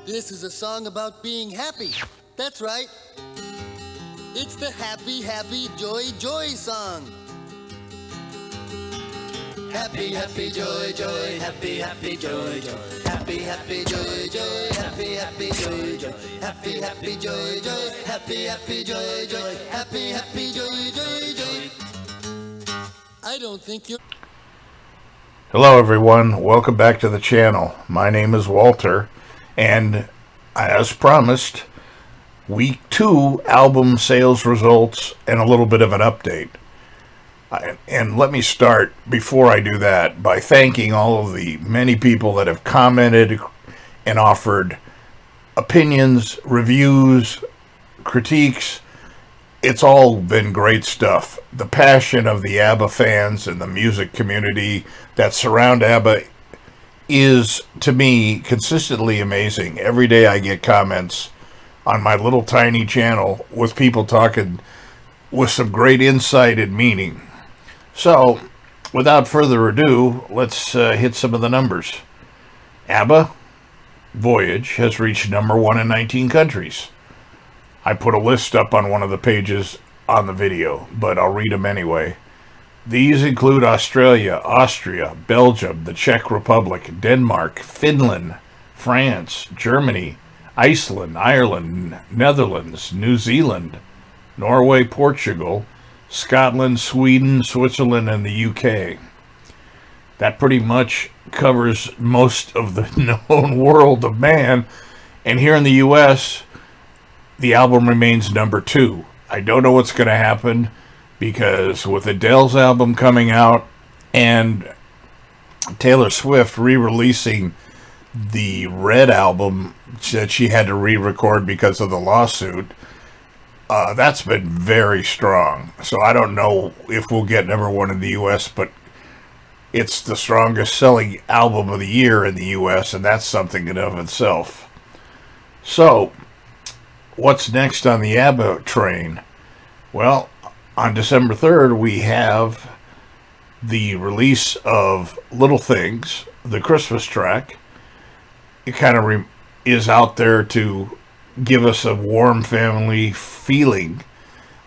This is a song about being happy. That's right. It's the happy, happy, joy, joy song. Happy, happy, joy, joy, happy, happy, joy, joy. Happy, happy, joy, joy, happy, happy, joy, joy. Happy, happy, joy, joy, happy, happy, joy, joy. Happy, happy, joy, joy, joy. I don't think you... Hello everyone, welcome back to the channel. My name is Walter, and as promised, week 2 album sales results and a little bit of an update. And let me start, before I do that, by thanking all of the many people that have commented and offered opinions, reviews, critiques. It's all been great stuff. The passion of the ABBA fans and the music community that surround ABBA is, to me, consistently amazing. Every day I get comments on my little tiny channel with people talking with some great insight and meaning. So, without further ado, let's hit some of the numbers. ABBA, Voyage, has reached #1 in 19 countries. I put a list up on one of the pages on the video, but I'll read them anyway. These include Australia, Austria, Belgium, the Czech Republic, Denmark, Finland, France, Germany, Iceland, Ireland, Netherlands, New Zealand, Norway, Portugal, Scotland, Sweden, Switzerland, and the UK. That pretty much covers most of the known world of man, and here in the US, the album remains #2. I don't know what's going to happen, because with Adele's album coming out and Taylor Swift re-releasing the Red album that she had to re-record because of the lawsuit, that's been very strong. So I don't know if we'll get #1 in the US, but it's the strongest selling album of the year in the US, and that's something in of itself. So what's next on the ABBA train? Well, on December 3rd, we have the release of Little Things, the Christmas track. It kind of is out there to give us a warm family feeling.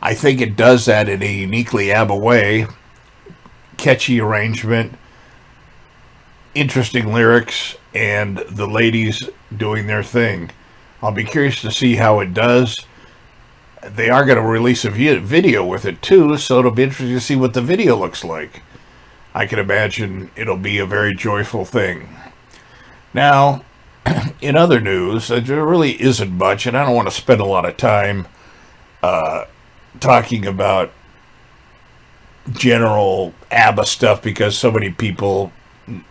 I think it does that in a uniquely ABBA way. Catchy arrangement, interesting lyrics, and the ladies doing their thing. I'll be curious to see how it does. They are going to release a video with it too, so it'll be interesting to see what the video looks like. I can imagine it'll be a very joyful thing. Now, in other news, there really isn't much, and I don't want to spend a lot of time talking about general ABBA stuff, because so many people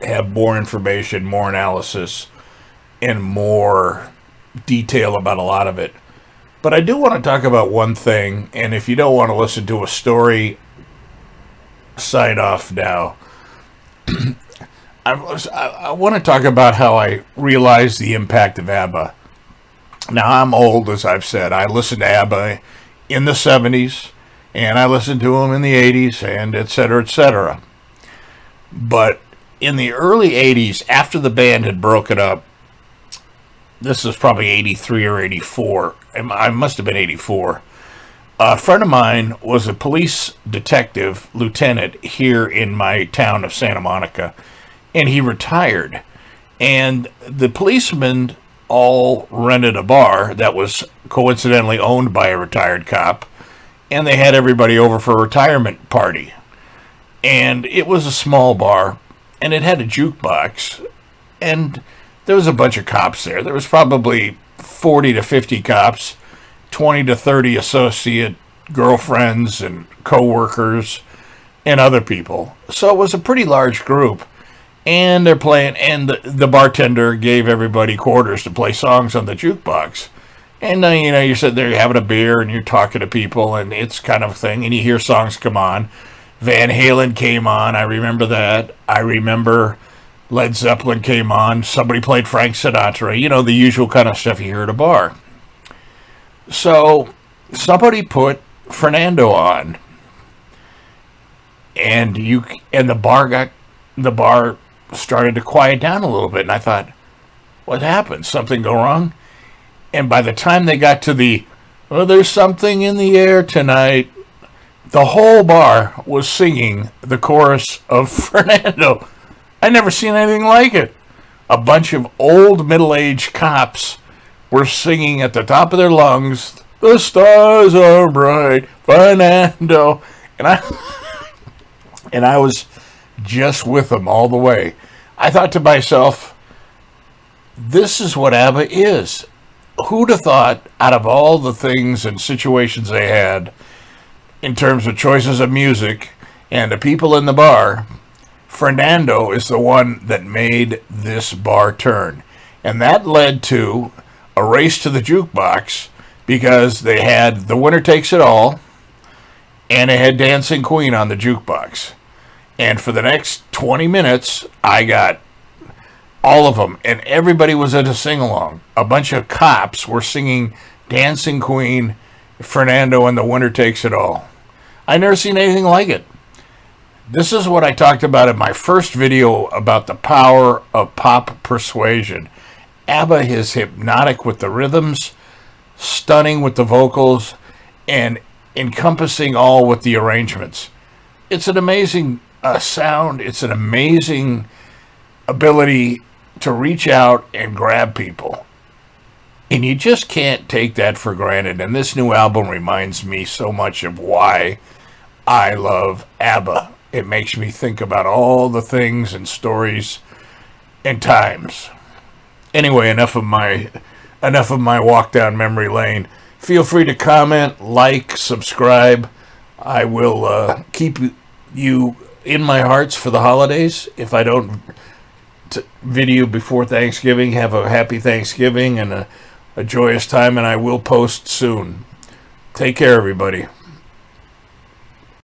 have more information, more analysis, and more detail about a lot of it. But I do want to talk about one thing, and if you don't want to listen to a story, sign off now. I want to talk about how I realized the impact of ABBA. Now, I'm old, as I've said. I listened to ABBA in the 70s, and I listened to them in the 80s, and etc., etc. But in the early 80s, after the band had broken up, this is probably 83 or 84. I must have been 84. A friend of mine was a police detective lieutenant here in my town of Santa Monica, and he retired. And the policemen all rented a bar that was coincidentally owned by a retired cop, and they had everybody over for a retirement party. And it was a small bar, and it had a jukebox, and there was a bunch of cops there. There was probably 40 to 50 cops, 20 to 30 associate girlfriends and co-workers and other people. So it was a pretty large group. And they're playing, and the bartender gave everybody quarters to play songs on the jukebox. And you know, you're sitting there, you're having a beer, and you're talking to people, and it's kind of a thing, and you hear songs come on. Van Halen came on, I remember that. I remember Led Zeppelin came on, somebody played Frank Sinatra, you know, the usual kind of stuff you hear at a bar. So, somebody put Fernando on, and the bar started to quiet down a little bit, and I thought, what happened? Something go wrong? And by the time they got to the, "Oh, there's something in the air tonight," the whole bar was singing the chorus of Fernando. I never seen anything like it. A bunch of old middle-aged cops were singing at the top of their lungs, "The stars are bright, Fernando." And I was just with them all the way. I thought to myself, this is what ABBA is. Who'd have thought, out of all the things and situations they had in terms of choices of music and the people in the bar, Fernando is the one that made this bar turn. And that led to a race to the jukebox, because they had The Winner Takes It All and they had Dancing Queen on the jukebox. And for the next 20 minutes, I got all of them, and everybody was at a sing-along. A bunch of cops were singing Dancing Queen, Fernando, and The Winner Takes It All. I never seen anything like it. This is what I talked about in my first video about the power of pop persuasion. ABBA is hypnotic with the rhythms, stunning with the vocals, and encompassing all with the arrangements. It's an amazing sound. It's an amazing ability to reach out and grab people. And you just can't take that for granted. And this new album reminds me so much of why I love ABBA. It makes me think about all the things and stories and times. Anyway, enough of my walk down memory lane. Feel free to comment, like, subscribe. I will keep you in my hearts for the holidays. If I don't video before Thanksgiving, have a happy Thanksgiving and a joyous time, and I will post soon. Take care, everybody.